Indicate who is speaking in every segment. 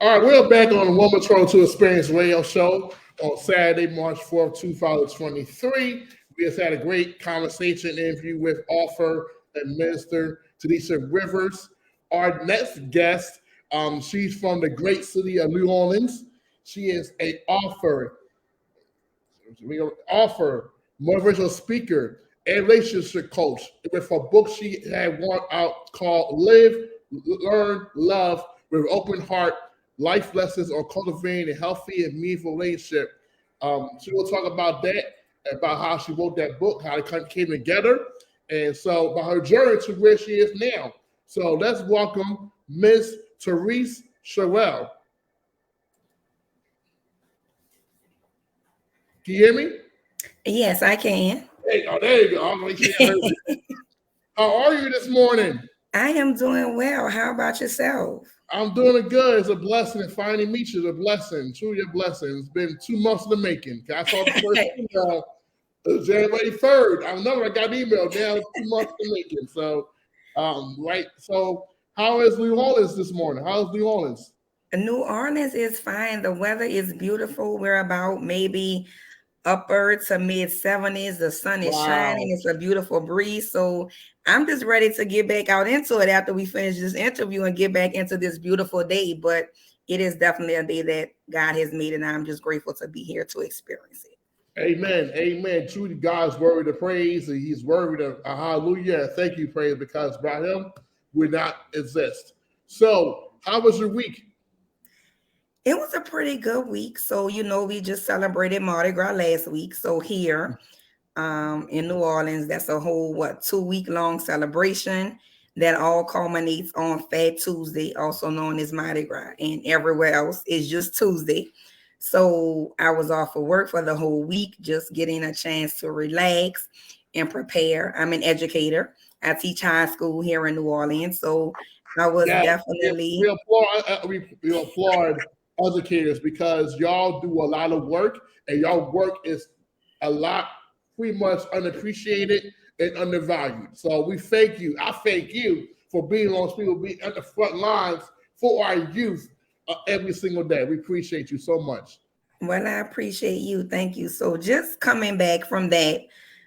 Speaker 1: All right, we're back on the Woman Troll to Experience Radio Show on Saturday, March 4th, 2023. We just had a great conversation interview with author and minister Teriece Rivers. Our next guest, she's from the great city of New Orleans. She is an motivational speaker, and relationship coach. With a book she had one out called Live, Learn, Love with Open Heart, Life Lessons on Cultivating a Healthy and Meaningful Relationship. She will talk about that, about how she wrote that book, how it came together, and so about her journey to where she is now. So let's welcome Miss Teriece Cherrell. Can you hear me?
Speaker 2: Yes, I can.
Speaker 1: Hey, oh, there you go. How are you this morning?
Speaker 2: I am doing well. How about yourself?
Speaker 1: I'm doing good. It's a blessing to finally meet you. It's a blessing, truly a blessing. It's been 2 months in the making. I saw the first email January 3rd. I know I got an email. Now it's 2 months in the making. So, right. So, how is New Orleans this morning? How's New Orleans?
Speaker 2: New Orleans is fine. The weather is beautiful. We're about maybe upper to mid 70s. The sun is shining. It's a beautiful breeze. So I'm just ready to get back out into it after we finish this interview and get back into this beautiful day. But it is definitely a day that God has made, and I'm just grateful to be here to experience it.
Speaker 1: Amen. Amen. Truly, God's worthy to praise, and He's worthy to hallelujah. Thank you, praise, because by Him we not exist. So, how was your week?
Speaker 2: It was a pretty good week. So, we just celebrated Mardi Gras last week. So here in New Orleans, that's a whole, 2-week-long celebration that all culminates on Fat Tuesday, also known as Mardi Gras. And everywhere else is just Tuesday. So I was off of work for the whole week, just getting a chance to relax and prepare. I'm an educator. I teach high school here in New Orleans. So I was definitely...
Speaker 1: We applaud educators because y'all do a lot of work, and y'all work is a lot pretty much unappreciated and undervalued. So we thank you. I thank you for being on people, being at the front lines for our youth every single day. We appreciate you so much.
Speaker 2: Well, I appreciate you. Thank you. So just coming back from that,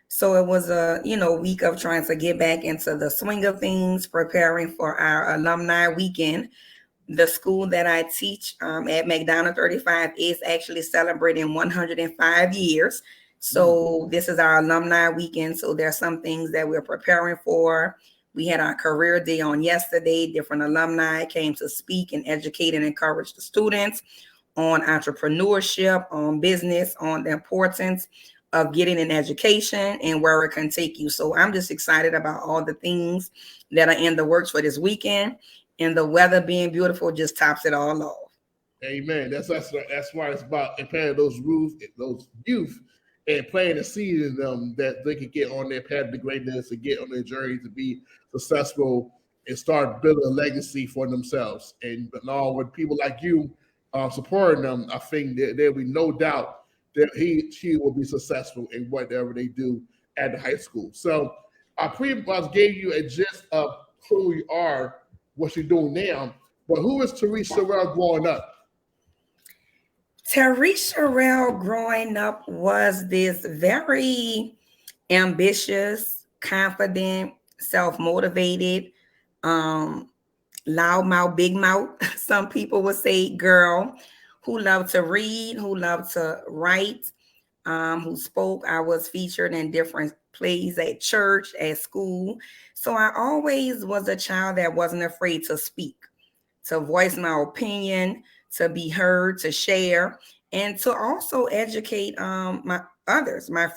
Speaker 2: so it was a week of trying to get back into the swing of things, preparing for our alumni weekend. The school that I teach at McDonald 35 is actually celebrating 105 years. So this is our alumni weekend. So there's some things that we're preparing for. We had our career day on yesterday. Different alumni came to speak and educate and encourage the students on entrepreneurship, on business, on the importance of getting an education and where it can take you. So I'm just excited about all the things that are in the works for this weekend. And the weather being beautiful just tops it all off.
Speaker 1: Amen. That's why it's about preparing those youth, and planting a seed in them that they can get on their path to greatness and get on their journey to be successful and start building a legacy for themselves. And all with people like you supporting them, I think there'll be no doubt that she will be successful in whatever they do at the high school. So I pretty much gave you a gist of who you are, what you're doing now, but who is Teriece Cherrell growing up?
Speaker 2: Teriece Cherrell growing up was this very ambitious, confident, self-motivated, loudmouth, big mouth, some people would say, girl who loved to read, who loved to write, who spoke. I was featured in different plays at church, at school. So I always was a child that wasn't afraid to speak, to voice my opinion, to be heard, to share, and to also educate my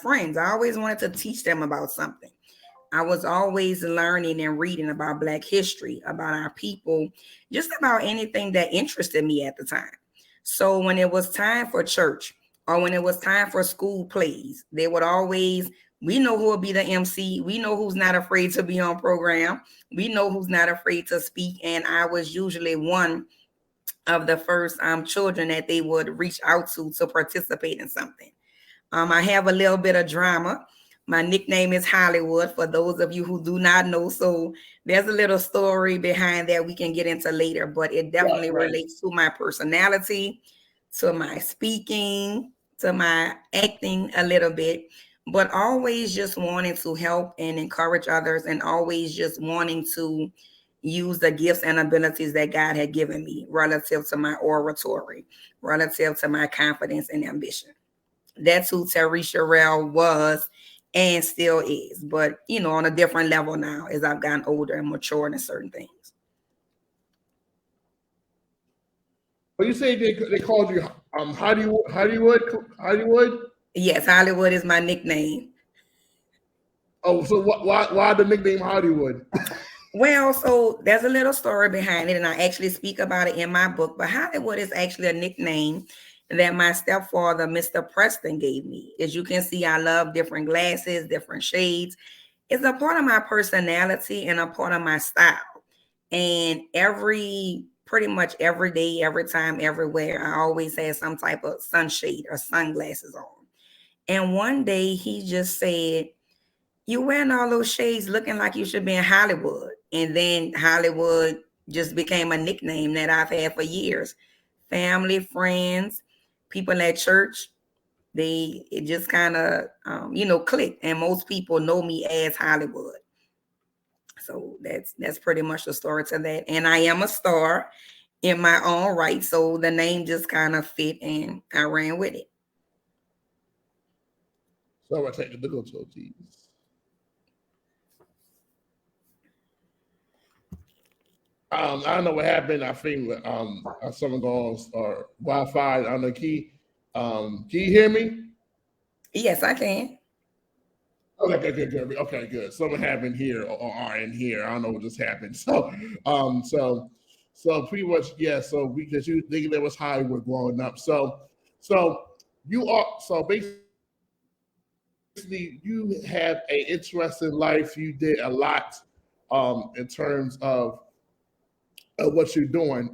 Speaker 2: friends. I always wanted to teach them about something. I was always learning and reading about Black history, about our people, just about anything that interested me at the time. So when it was time for church or when it was time for school plays, they would always... We know who will be the MC. We know who's not afraid to be on program. We know who's not afraid to speak. And I was usually one of the first children that they would reach out to participate in something. I have a little bit of drama. My nickname is Hollywood, for those of you who do not know. So there's a little story behind that we can get into later, but it definitely relates to my personality, to my speaking, to my acting a little bit, but always just wanting to help and encourage others, and always just wanting to use the gifts and abilities that God had given me relative to my oratory, relative to my confidence and ambition. That's who Teriece Cherrell was and still is, but on a different level now as I've gotten older and matured in certain things.
Speaker 1: Well, you say they called you Hollywood?
Speaker 2: Yes, Hollywood is my nickname.
Speaker 1: Oh, so why the nickname Hollywood?
Speaker 2: Well, so there's a little story behind it, and I actually speak about it in my book. But Hollywood is actually a nickname that my stepfather, Mr. Preston, gave me. As you can see, I love different glasses, different shades. It's a part of my personality and a part of my style. And pretty much every day, every time, everywhere, I always had some type of sunshade or sunglasses on. And one day he just said, "You wearing all those shades looking like you should be in Hollywood." And then Hollywood just became a nickname that I've had for years. Family, friends, people at church, it just kind of clicked, and most people know me as Hollywood. So that's pretty much the story to that. And I am a star in my own right, so the name just kind of fit, and I ran with it.
Speaker 1: So I'm gonna take the difficulties. I don't know what happened. I think someone goes or Wi-Fi on the key. Can you hear me?
Speaker 2: Yes, I can.
Speaker 1: Okay, good. Okay, good. Something happened here or in here. I don't know what just happened. So, pretty much, yeah. So because you thinking that was Hollywood growing up. So you are basically you have an interesting life. You did a lot in terms of what you're doing.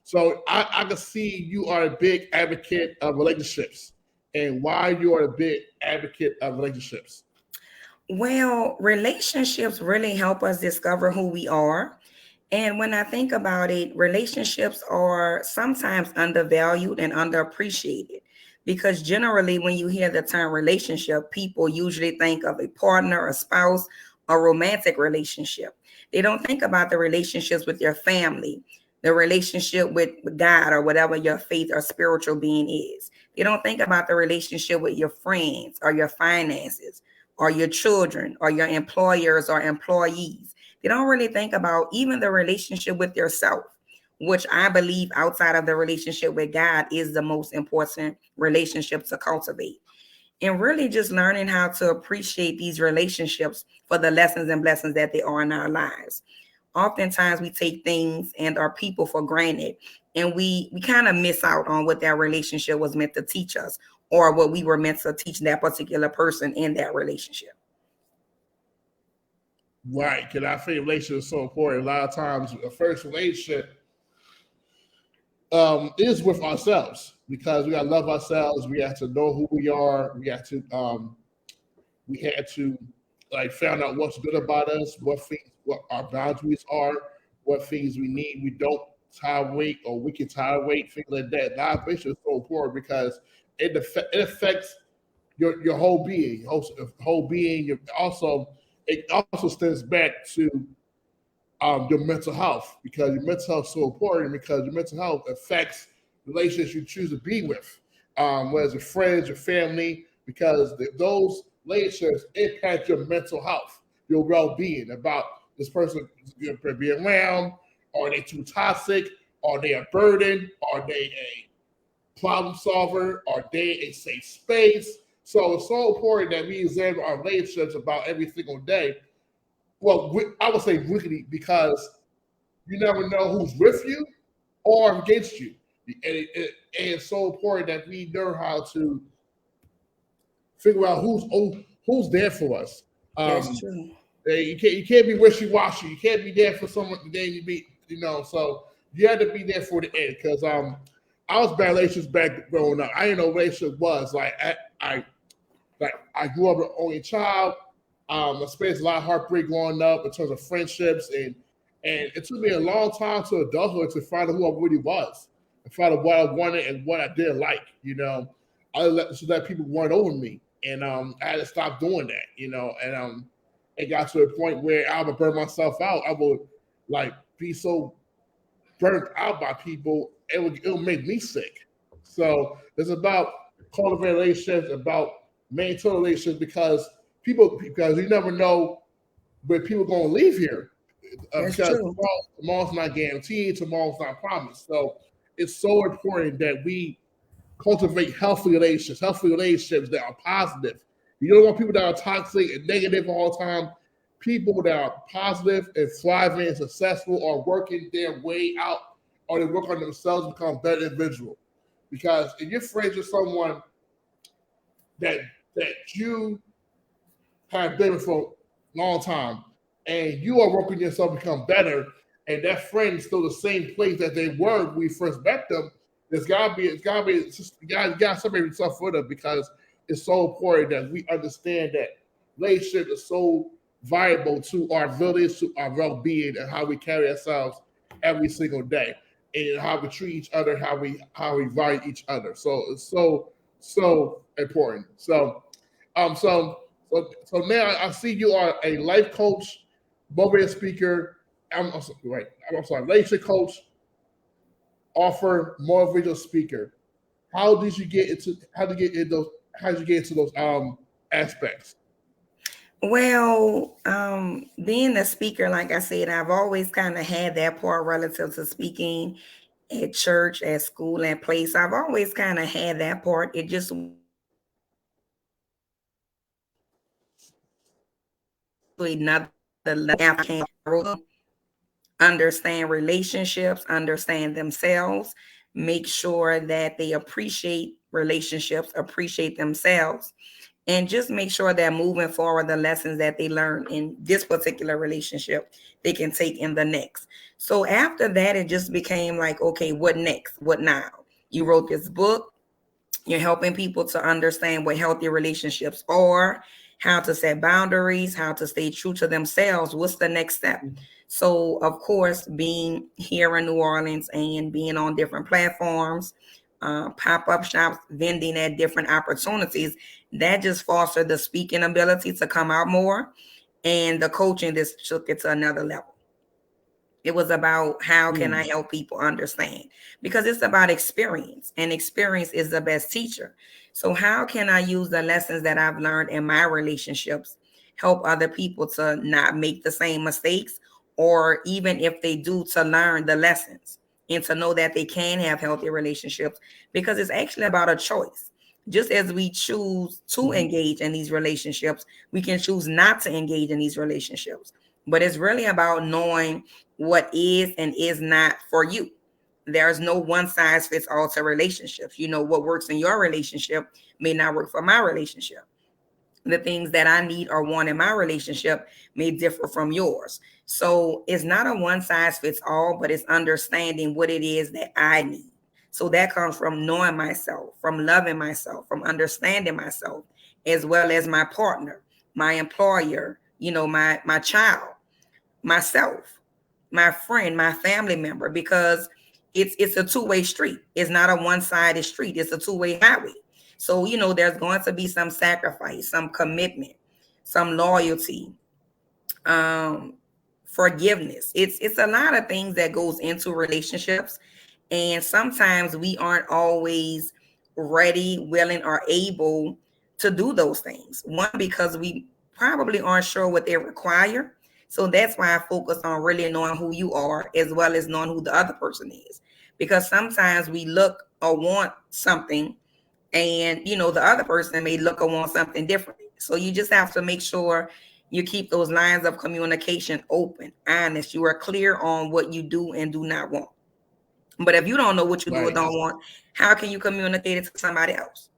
Speaker 1: So I can see you are a big advocate of relationships, and why you are a big advocate of relationships.
Speaker 2: Well, relationships really help us discover who we are. And when I think about it, relationships are sometimes undervalued and underappreciated, because generally, when you hear the term relationship, people usually think of a partner, a spouse, a romantic relationship. They don't think about the relationships with your family, the relationship with God, or whatever your faith or spiritual being is. They don't think about the relationship with your friends or your finances or your children or your employers or employees. They don't really think about even the relationship with yourself, which I believe outside of the relationship with God is the most important relationship to cultivate. And really just learning how to appreciate these relationships for the lessons and blessings that they are in our lives. Oftentimes we take things and our people for granted, and we kind of miss out on what that relationship was meant to teach us, or what we were meant to teach that particular person in that relationship.
Speaker 1: Right, because I think relationship is so important. A lot of times, a first relationship is with ourselves, because we gotta love ourselves. We have to know who we are. We had to like find out what's good about us, what our boundaries are, what things we need, we don't tolerate, or we can tolerate, things like that. That relationship is so important because it affects your whole being, whole being. It also stems back to your mental health, because your mental health is so important, because your mental health affects relationships you choose to be with, whether it's friends, your family, because those relationships impact your mental health, your well-being, about this person being around. Are they too toxic? Are they a burden? Are they a problem solver? Are they a safe space? So it's so important that we examine our relationships about every single day. Well, I would say weekly, because you never know who's with you or against you. And it's so important that we know how to figure out who's there for us.
Speaker 2: That's true.
Speaker 1: You can't be wishy-washy. You can't be there for someone the day you meet, so you have to be there for the end. Because I was bad relationships back growing up. I didn't know what relationship was. Like I Like I grew up an only child. I experienced a lot of heartbreak growing up in terms of friendships, and it took me a long time to adulthood to find out who I really was, and find out what I wanted and what I didn't like. I let people run over me, and I had to stop doing that. And it got to a point where I would burn myself out. I would like be so burnt out by people, it would make me sick. So it's about cultivating relationships, about maintaining relationships because you never know where people are going to leave here.
Speaker 2: That's
Speaker 1: Because
Speaker 2: true.
Speaker 1: tomorrow's not guaranteed, tomorrow's not promised. So it's so important that we cultivate healthy relationships that are positive. You don't want people that are toxic and negative all the time. People that are positive and thriving and successful are working their way out, or they work on themselves to become a better individual. Because if you're friends with someone that you have been with for a long time, and you are working yourself to become better, and that friend is still the same place that they were when we first met them, you gotta separate yourself from them because it's so important that we understand that relationship is so viable to our abilities, to our well-being, and how we carry ourselves every single day, and how we treat each other, how we value each other. So it's so important. So now I see you are a life coach, motivational speaker. I'm sorry, relationship coach, author, motivational speaker. How did you get into? How did you get into those? How did you get into those aspects?
Speaker 2: Well, being a speaker, like I said, I've always kind of had that part relative to speaking at church, at school, and place. I've always kind of had that part. It just another level. Understand relationships, understand themselves, make sure that they appreciate relationships, appreciate themselves, and just make sure that moving forward, the lessons that they learn in this particular relationship, they can take in the next. So after that, it just became like, okay, what next? What now? You wrote this book. You're helping people to understand what healthy relationships are, how to set boundaries, how to stay true to themselves. What's the next step? So, of course, being here in New Orleans and being on different platforms, pop-up shops, vending at different opportunities, that just fostered the speaking ability to come out more. And the coaching just took it to another level. It was about how can I help people understand? Because it's about experience, and experience is the best teacher. So how can I use the lessons that I've learned in my relationships, help other people to not make the same mistakes, or even if they do, to learn the lessons and to know that they can have healthy relationships, because it's actually about a choice. Just as we choose to engage in these relationships, we can choose not to engage in these relationships. But it's really about knowing what is and is not for you. There's no one size fits all to relationships. What works in your relationship may not work for my relationship. The things that I need or want in my relationship may differ from yours. So it's not a one size fits all, but it's understanding what it is that I need. So that comes from knowing myself, from loving myself, from understanding myself, as well as my partner, my employer, my child, myself, my friend, my family member, because it's a two-way street. It's not a one-sided street. It's a two-way highway. So, there's going to be some sacrifice, some commitment, some loyalty, um, forgiveness. It's a lot of things that goes into relationships. And sometimes we aren't always ready, willing, or able to do those things. One, because we probably aren't sure what they require. So that's why I focus on really knowing who you are as well as knowing who the other person is. Because sometimes we look or want something, and the other person may look or want something different. So you just have to make sure you keep those lines of communication open, honest. You are clear on what you do and do not want. But if you don't know what you do or
Speaker 1: Right.
Speaker 2: don't want, how can you communicate it to somebody else?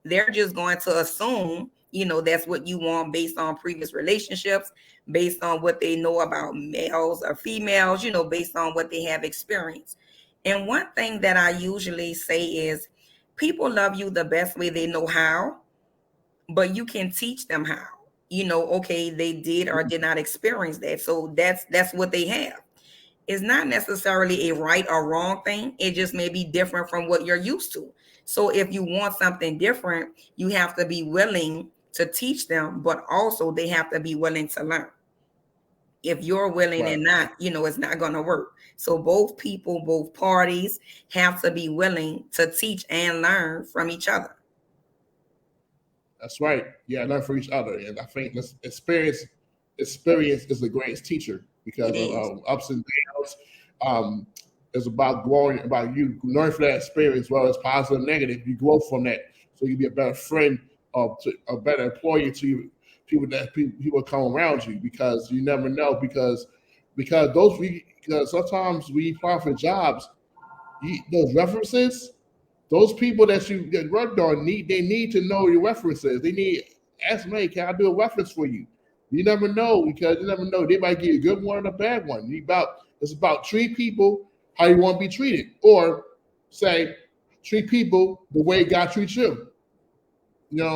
Speaker 2: They're just going to assume, that's what you want based on previous relationships, based on what they know about males or females, based on what they have experienced. And one thing that I usually say is people love you the best way they know how. but you can teach them how. Okay, they did or did not experience that, so that's what they have. It's not necessarily a right or wrong thing. It just may be different from what you're used to. So if you want something different, you have to be willing to teach them, but also they have to be willing to learn. If you're willing
Speaker 1: Right.
Speaker 2: and not, it's not going to work. So both people, both parties have to be willing to teach and learn from each other.
Speaker 1: That's right. Yeah, learn from each other, and I think this experience is the greatest teacher
Speaker 2: It
Speaker 1: because of
Speaker 2: is.
Speaker 1: ups and downs. Um, it's about growing, about you learn from that experience, whether it's positive or negative. You grow from that, so you be a better friend, a better employee to you, people come around you, because you never know, because sometimes we apply for jobs, those references, those people that you get worked on need to know your references. They need ask me, can I do a reference for you? You never know, because you never know. They might give you a good one and a bad one. It's about treat people how you want to be treated, or say treat people the way God treats you.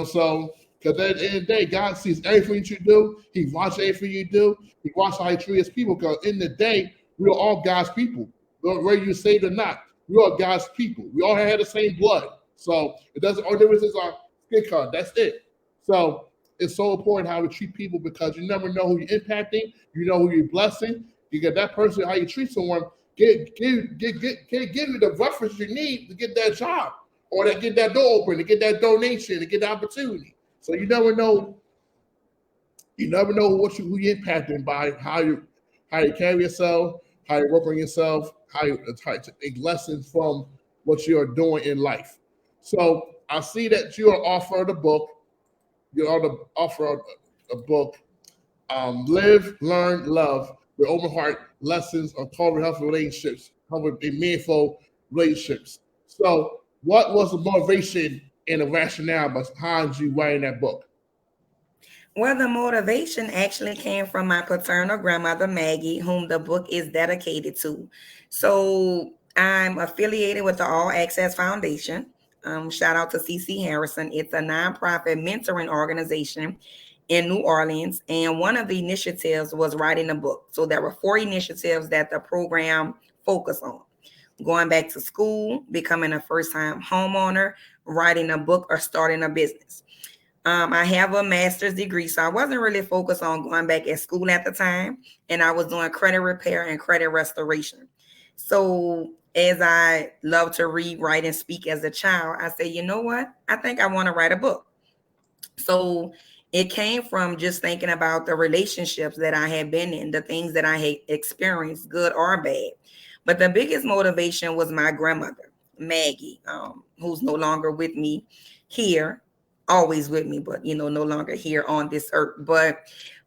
Speaker 1: So because at the end of the day, God sees everything you do. He watches everything you do. He watches how you treat his people. Because in the day, we are all God's people, whether you say it or not. We are God's people. We all have the same blood. So it doesn't. All difference is our skin color. That's it. So it's so important how we treat people, because you never know who you're impacting. You know who you're blessing. You get that person, how you treat someone, give you the reference you need to get that job, or to get that door open, to get that donation, to get the opportunity. So you never know. You never know who you're impacting by how you carry yourself, how you work on yourself, how you take lessons from what you're doing in life. So I see that you are offered a book. You are the offer a book, Live, Learn, Love, with open heart lessons on cultivating healthy relationships, cultivating meaningful relationships. So, what was the motivation and the rationale behind you writing that book?
Speaker 2: Well, the motivation actually came from my paternal grandmother, Maggie, whom the book is dedicated to. So I'm affiliated with the All Access Foundation. Shout out to CC Harrison. It's a nonprofit mentoring organization in New Orleans. And one of the initiatives was writing a book. So there were 4 initiatives that the program focused on: going back to school, becoming a first time homeowner, writing a book, or starting a business. I have a master's degree, so I wasn't really focused on going back at school at the time. And I was doing credit repair and credit restoration. So as I love to read, write, and speak as a child, I said, you know what? I think I want to write a book. So it came from just thinking about the relationships that I had been in, the things that I had experienced, good or bad. But the biggest motivation was my grandmother, Maggie, who's no longer with me here, always with me, but no longer here on this earth. But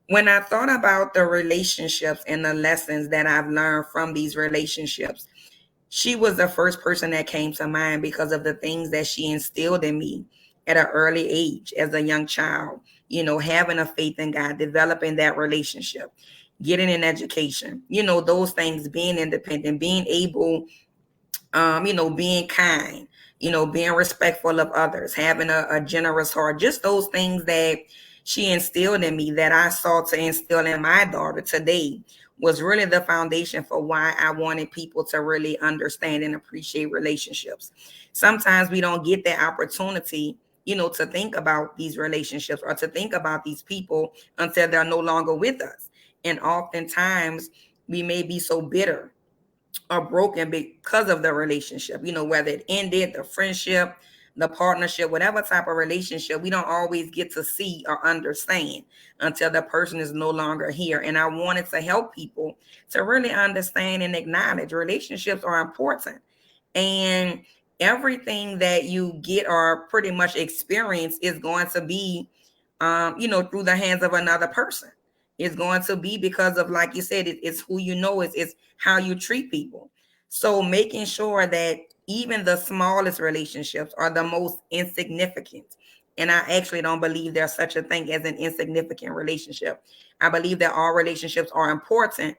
Speaker 2: when I thought about the relationships and the lessons that I've learned from these relationships, she was the first person that came to mind because of the things that she instilled in me at an early age as a young child, having a faith in God, developing that relationship, getting an education, those things, being independent, being able, being kind, being respectful of others, having a generous heart, just those things that she instilled in me that I sought to instill in my daughter today was really the foundation for why I wanted people to really understand and appreciate relationships. Sometimes we don't get that opportunity, to think about these relationships or to think about these people until they're no longer with us. And oftentimes we may be so bitter or broken because of the relationship, whether it ended, the friendship, the partnership, whatever type of relationship, we don't always get to see or understand until the person is no longer here. And I wanted to help people to really understand and acknowledge relationships are important. And everything that you get or pretty much experience is going to be, through the hands of another person. It's going to be because of, like you said, it's who you know, it's how you treat people. So making sure that even the smallest relationships are the most insignificant. And I actually don't believe there's such a thing as an insignificant relationship. I believe that all relationships are important,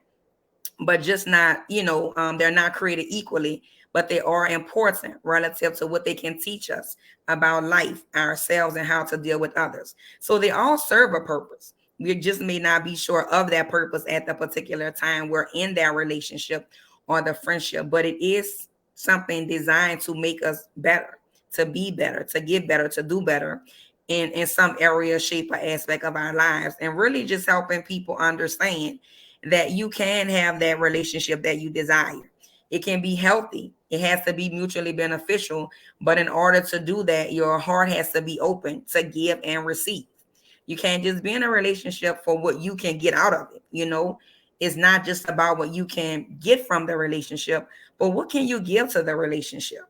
Speaker 2: but just not, they're not created equally, but they are important relative to what they can teach us about life, ourselves, and how to deal with others. So they all serve a purpose. We just may not be sure of that purpose at the particular time we're in that relationship or the friendship, but it is something designed to make us better, to be better, to get better, to do better in some area, shape, or aspect of our lives, and really just helping people understand that you can have that relationship that you desire. It can be healthy. It has to be mutually beneficial. But in order to do that, your heart has to be open to give and receive. You can't just be in a relationship for what you can get out of it. It's not just about what you can get from the relationship, but what can you give to the relationship?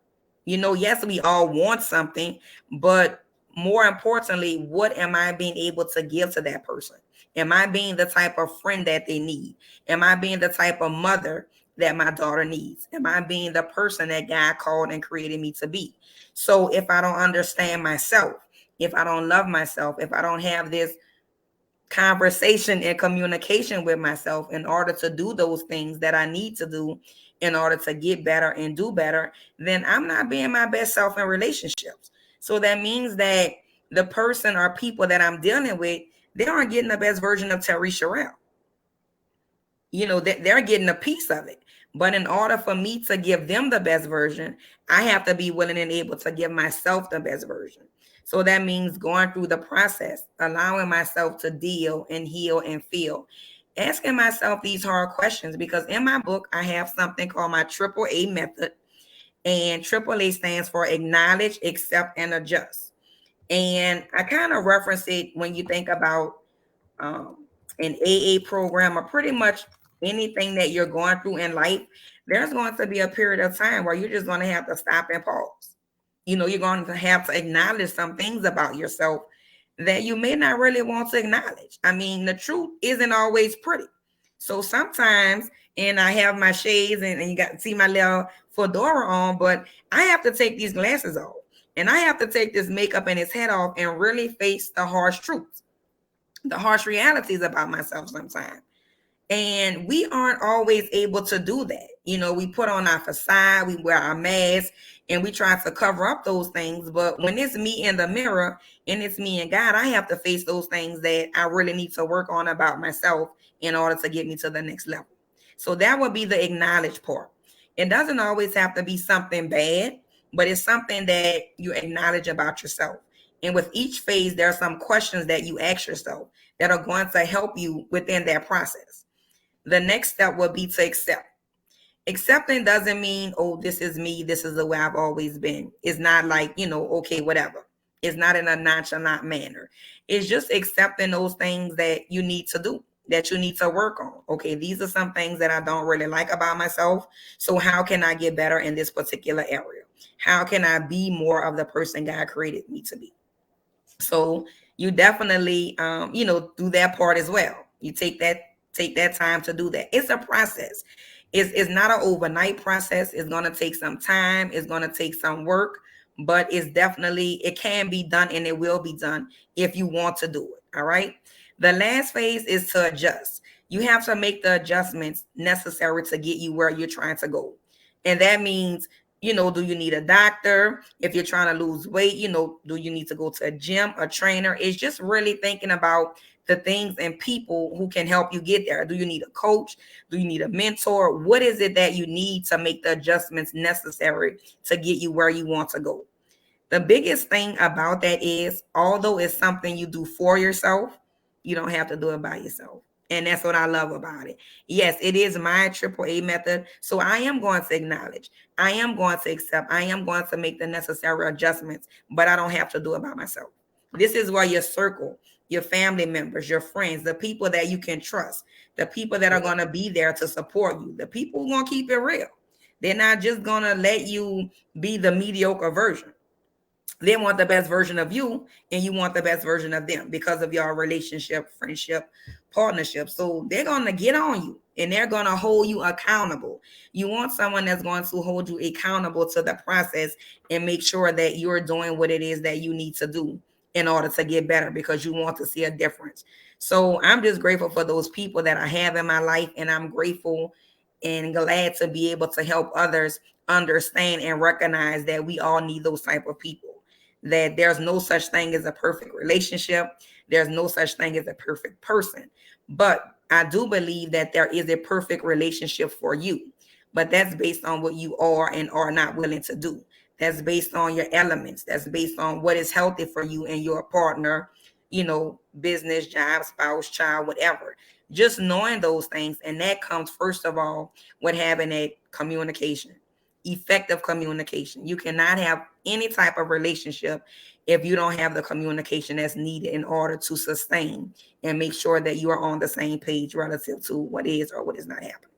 Speaker 2: Yes, we all want something, but more importantly, what am I being able to give to that person? Am I being the type of friend that they need? Am I being the type of mother that my daughter needs? Am I being the person that God called and created me to be? So if I don't understand myself, if I don't love myself, if I don't have this conversation and communication with myself in order to do those things that I need to do in order to get better and do better, then I'm not being my best self in relationships. So that means that the person or people that I'm dealing with, they aren't getting the best version of Teriece Cherrell. They're getting a piece of it. But in order for me to give them the best version, I have to be willing and able to give myself the best version. So that means going through the process, allowing myself to deal and heal and feel, asking myself these hard questions, because in my book, I have something called my AAA method. And AAA stands for acknowledge, accept, and adjust. And I kind of reference it when you think about an AA program, or pretty much anything that you're going through in life. There's going to be a period of time where you're just going to have to stop and pause. You're going to have to acknowledge some things about yourself that you may not really want to acknowledge. I mean, the truth isn't always pretty. So sometimes, and I have my shades and you got to see my little fedora on, but I have to take these glasses off and I have to take this makeup and his head off and really face the harsh truths, the harsh realities about myself sometimes. And we aren't always able to do that. We put on our facade, we wear our mask, and we try to cover up those things. But when it's me in the mirror and it's me and God, I have to face those things that I really need to work on about myself in order to get me to the next level. So that would be the acknowledge part. It doesn't always have to be something bad, but it's something that you acknowledge about yourself. And with each phase, there are some questions that you ask yourself that are going to help you within that process. The next step would be to accept. Accepting doesn't mean, oh, this is me, this is the way I've always been. It's not like, okay, whatever. It's not in a nonchalant manner. It's just accepting those things that you need to do, that you need to work on. Okay, these are some things that I don't really like about myself. So how can I get better in this particular area? How can I be more of the person God created me to be? So you definitely, do that part as well. You take that time to do that. It's a process. It's not an overnight process. It's going to take some time. It's going to take some work, but it can be done and it will be done if you want to do it. All right. The last phase is to adjust. You have to make the adjustments necessary to get you where you're trying to go. And that means, do you need a doctor? If you're trying to lose weight, do you need to go to a gym, a trainer? It's just really thinking about the things and people who can help you get there. Do you need a coach? Do you need a mentor? What is it that you need to make the adjustments necessary to get you where you want to go? The biggest thing about that is, although it's something you do for yourself, you don't have to do it by yourself. And that's what I love about it. Yes, it is my AAA method. So I am going to acknowledge, I am going to accept, I am going to make the necessary adjustments, but I don't have to do it by myself. This is where your circle, your family members, your friends, the people that you can trust, the people that are going to be there to support you, the people who are going to keep it real. They're not just going to let you be the mediocre version. They want the best version of you and you want the best version of them because of your relationship, friendship, partnership. So they're going to get on you and they're going to hold you accountable. You want someone that's going to hold you accountable to the process and make sure that you're doing what it is that you need to do in order to get better, because you want to see a difference. So I'm just grateful for those people that I have in my life, and I'm grateful and glad to be able to help others understand and recognize that we all need those type of people, that there's no such thing as a perfect relationship. There's no such thing as a perfect person. But I do believe that there is a perfect relationship for you. But that's based on what you are and are not willing to do. That's based on your elements. That's based on what is healthy for you and your partner, business, job, spouse, child, whatever. Just knowing those things. And that comes, first of all, with having a communication, effective communication. You cannot have any type of relationship if you don't have the communication that's needed in order to sustain and make sure that you are on the same page relative to what is or what is not happening.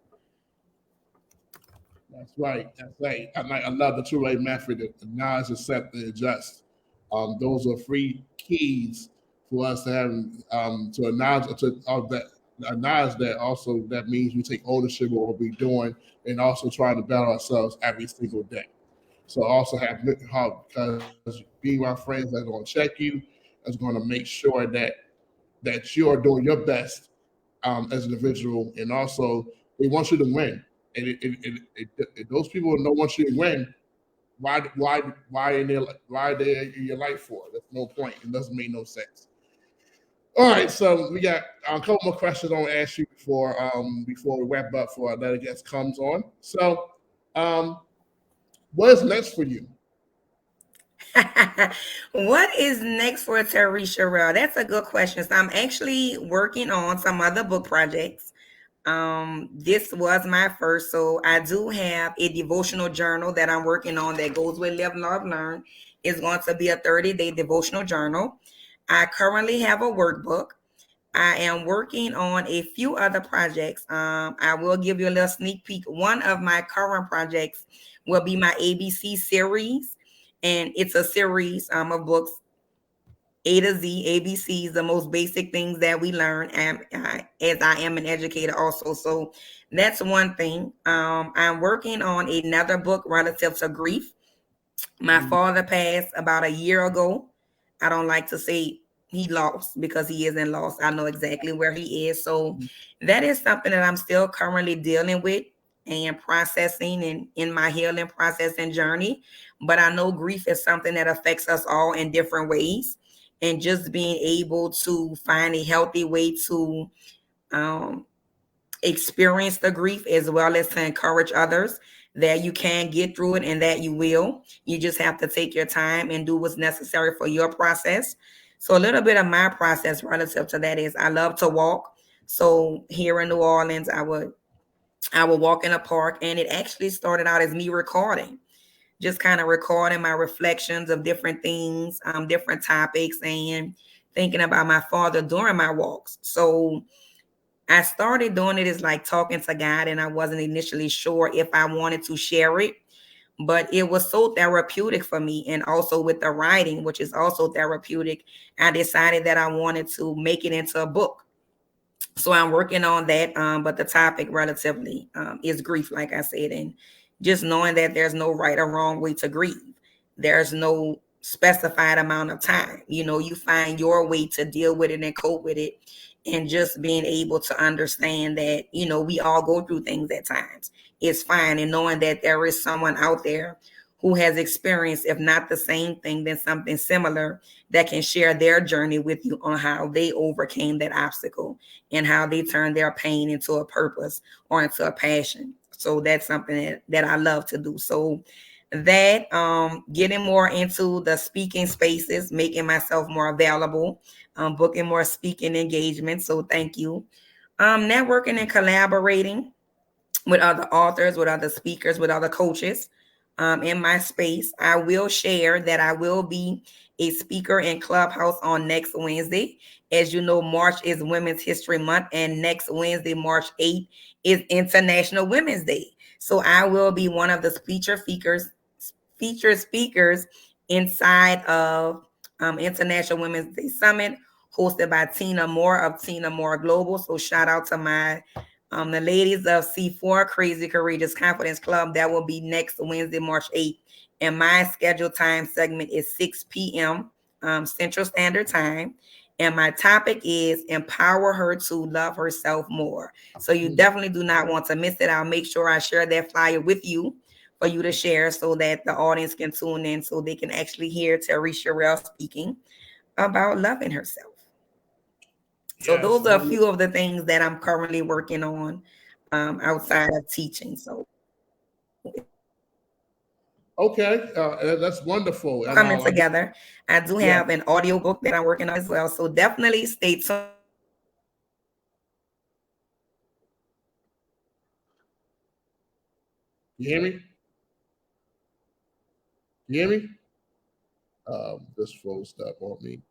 Speaker 1: That's right. That's right. I love the two-way method: acknowledge, accept, and adjust. Those are three keys for us to have to acknowledge that. Also, that means we take ownership of what we're doing, and also trying to better ourselves every single day. So also have mental health, because being around friends that's going to check you, that's going to make sure that you are doing your best as an individual, and also they want you to win. And those people don't want you to win. Why are they in your life for? There's no point. It doesn't make no sense. All right, so we got a couple more questions I want to ask you before we wrap up for another guest comes on. So, what is next for you?
Speaker 2: What is next for Teriece Cherrell? That's a good question. So I'm actually working on some other book projects. This was my first, so I do have a devotional journal that I'm working on that goes with Live, Love, Learn. It's going to be a 30-day devotional journal. I currently have a workbook. I am working on a few other projects. I will give you a little sneak peek. One of my current projects will be my ABC series, and it's a series of books, A to Z, ABCs, the most basic things that we learn, and as I am an educator also. So that's one thing. I'm working on another book relative to grief. My father passed about a year ago. I don't like to say he lost because he isn't lost. I know exactly where he is. So that is something that I'm still currently dealing with and processing and in my healing process and journey. But I know grief is something that affects us all in different ways. And just being able to find a healthy way to experience the grief, as well as to encourage others that you can get through it and that you will. You just have to take your time and do what's necessary for your process. So a little bit of my process relative to that is I love to walk. So here in New Orleans, I would walk in a park, and it actually started out as me recording, just kind of recording my reflections of different things, different topics, and thinking about my father during my walks. So I started doing it as like talking to God, and I wasn't initially sure if I wanted to share it, but it was so therapeutic for me. And also with the writing, which is also therapeutic, I decided that I wanted to make it into a book. So I'm working on that. But the topic relatively is grief, like I said, and just knowing that there's no right or wrong way to grieve. There's no specified amount of time. You find your way to deal with it and cope with it. And just being able to understand that, we all go through things at times. It's fine. And knowing that there is someone out there who has experienced, if not the same thing, then something similar, that can share their journey with you on how they overcame that obstacle and how they turned their pain into a purpose or into a passion. So that's something that I love to do. So that getting more into the speaking spaces, making myself more available, booking more speaking engagements. So thank you. Networking and collaborating with other authors, with other speakers, with other coaches in my space. I will share that I will be a speaker in Clubhouse on next Wednesday. As you know, March is Women's History Month, and next Wednesday, March 8th, is International Women's Day. So I will be one of the featured speakers inside of International Women's Day Summit, hosted by Tina Moore of Tina Moore Global. So shout out to the ladies of C4 Crazy Courageous Confidence Club. That will be next Wednesday, March 8th. And my scheduled time segment is 6 p.m. Central Standard Time. And my topic is empower her to love herself more. So you definitely do not want to miss it. I'll make sure I share that flyer with you for you to share so that the audience can tune in so they can actually hear Teriece Cherrell speaking about loving herself. So
Speaker 1: Yes.
Speaker 2: those are a few of the things that I'm currently working on outside of teaching. So
Speaker 1: Okay, that's wonderful. And
Speaker 2: coming together. I do
Speaker 1: yeah.
Speaker 2: have an audio book that I'm working on as well. So definitely stay tuned.
Speaker 1: You hear me? You hear me? This froze up on me.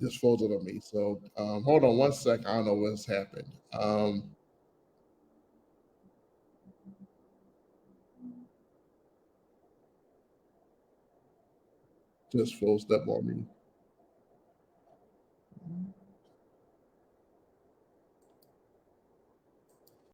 Speaker 1: Just froze it on me. So hold on one sec. I don't know what's happened. Just froze up on me.